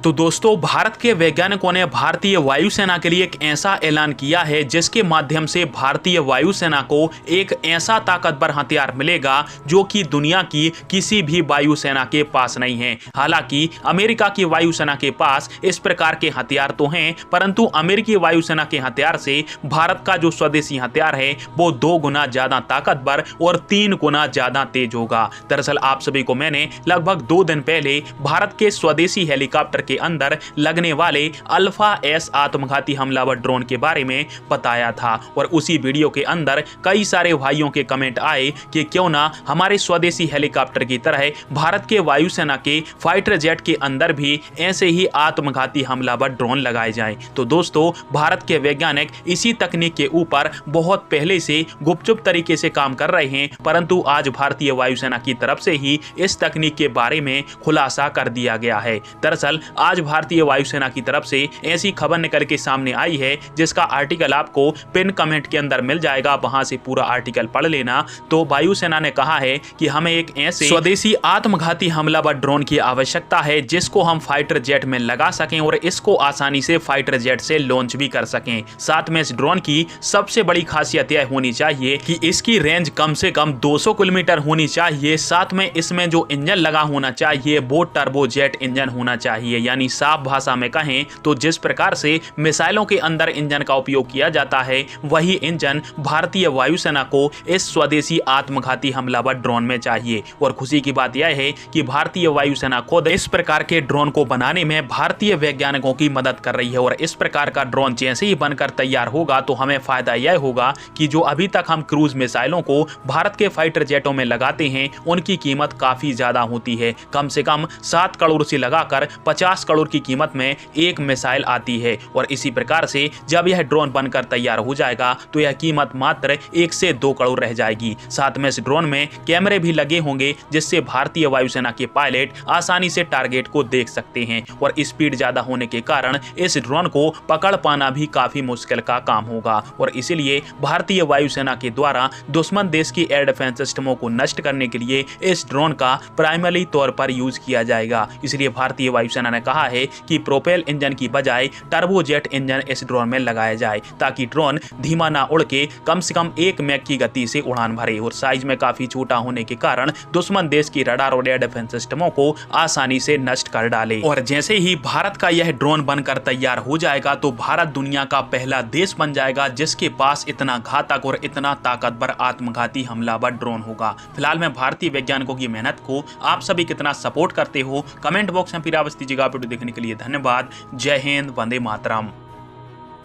तो दोस्तों, भारत के वैज्ञानिकों ने भारतीय वायुसेना के लिए एक ऐसा ऐलान किया है जिसके माध्यम से भारतीय वायुसेना को एक ऐसा ताकतवर हथियार मिलेगा जो कि दुनिया की किसी भी वायुसेना के पास नहीं है। हालांकि अमेरिका की वायुसेना के पास इस प्रकार के हथियार तो हैं, परंतु अमेरिकी वायुसेना के हथियार से भारत का जो स्वदेशी हथियार है वो 2 गुना ज्यादा ताकतवर और 3 गुना ज्यादा तेज होगा। दरअसल आप सभी को मैंने लगभग 2 दिन पहले भारत के स्वदेशी हेलीकॉप्टर के अंदर लगने वाले अल्फा एस आत्मघाती हमलावर ड्रोन के बारे में बताया था और उसी वीडियो के अंदर कई सारे भाइयों के कमेंट आए कि क्यों ना हमारे स्वदेशी हेलीकॉप्टर की तरह भारत के वायुसेना के फाइटर जेट के अंदर भी ऐसे ही आत्मघाती हमलावर ड्रोन लगाए जाएं। तो दोस्तों, भारत के वैज्ञानिक इसी तकनीक के ऊपर बहुत पहले से गुपचुप तरीके से काम कर रहे हैं, परंतु आज भारतीय वायुसेना की तरफ से ही इस तकनीक के बारे में खुलासा कर दिया गया है। दरअसल आज भारतीय वायुसेना की तरफ से ऐसी खबर निकल के सामने आई है जिसका आर्टिकल आपको पिन कमेंट के अंदर मिल जाएगा, वहां से पूरा आर्टिकल पढ़ लेना। तो वायुसेना ने कहा है कि हमें एक ऐसे स्वदेशी आत्मघाती हमलावर ड्रोन की आवश्यकता है जिसको हम फाइटर जेट में लगा सकें और इसको आसानी से फाइटर जेट से लॉन्च भी कर सकें। साथ में इस ड्रोन की सबसे बड़ी खासियत यह होनी चाहिए कि इसकी रेंज कम से कम 200 किलोमीटर होनी चाहिए। साथ में इसमें जो इंजन लगा होना चाहिए वो टर्बोजेट इंजन होना चाहिए, यानी साफ भाषा में कहें तो जिस प्रकार से मिसाइलों के अंदर इंजन का उपयोग किया जाता है वही इंजन भारतीय वायुसेना को इस स्वदेशी आत्मघाती हमलावर ड्रोन में चाहिए। और खुशी की बात यह है कि भारतीय वायुसेना खुद इस प्रकार के ड्रोन को बनाने में भारतीय वैज्ञानिकों की मदद कर रही है और इस प्रकार का ड्रोन जैसे ही बनकर तैयार होगा तो हमें फायदा यह होगा कि जो अभी तक हम क्रूज मिसाइलों को भारत के फाइटर जेटों में लगाते हैं उनकी कीमत काफी ज्यादा होती है। कम से कम 7 करोड़ से लगाकर 50 करोड़ की कीमत में एक मिसाइल आती है और इसी प्रकार से जब यह ड्रोन बनकर तैयार हो जाएगा तो यह कीमत मात्र 1 से 2 करोड़ रह जाएगी। साथ में इस ड्रोन में कैमरे भी लगे होंगे जिससे भारतीय वायुसेना के पायलट आसानी से टारगेट को देख सकते हैं और स्पीड ज्यादा होने के कारण इस ड्रोन को पकड़ पाना भी काफी मुश्किल का काम होगा और इसीलिए भारतीय वायुसेना के द्वारा दुश्मन देश की एयर डिफेंस सिस्टमों को नष्ट करने के लिए इस ड्रोन का प्राइमरी तौर पर यूज किया जाएगा। इसलिए भारतीय वायुसेना ने कहा है कि प्रोपेल इंजन की बजाय टर्बोजेट इंजन इस ड्रोन में लगाया जाए ताकि ड्रोन धीमा ना उड़ के कम से कम 1 मैक की गति से उड़ान भरे और साइज में काफी छोटा होने के कारण दुश्मन देश की रडार और एयर डिफेंस सिस्टमों को आसानी से नष्ट कर डाले। और जैसे ही भारत का यह ड्रोन बनकर तैयार हो जाएगा तो भारत दुनिया का पहला देश बन जाएगा जिसके पास इतना घातक और इतना ताकतवर आत्मघाती हमलावर ड्रोन होगा। फिलहाल मैं भारतीय वैज्ञानिकों की मेहनत को आप सभी कितना सपोर्ट करते हो कमेंट बॉक्स में फिर अवश्य दीजिएगा। वीडियो देखने के लिए धन्यवाद। जय हिंद, वंदे मातरम।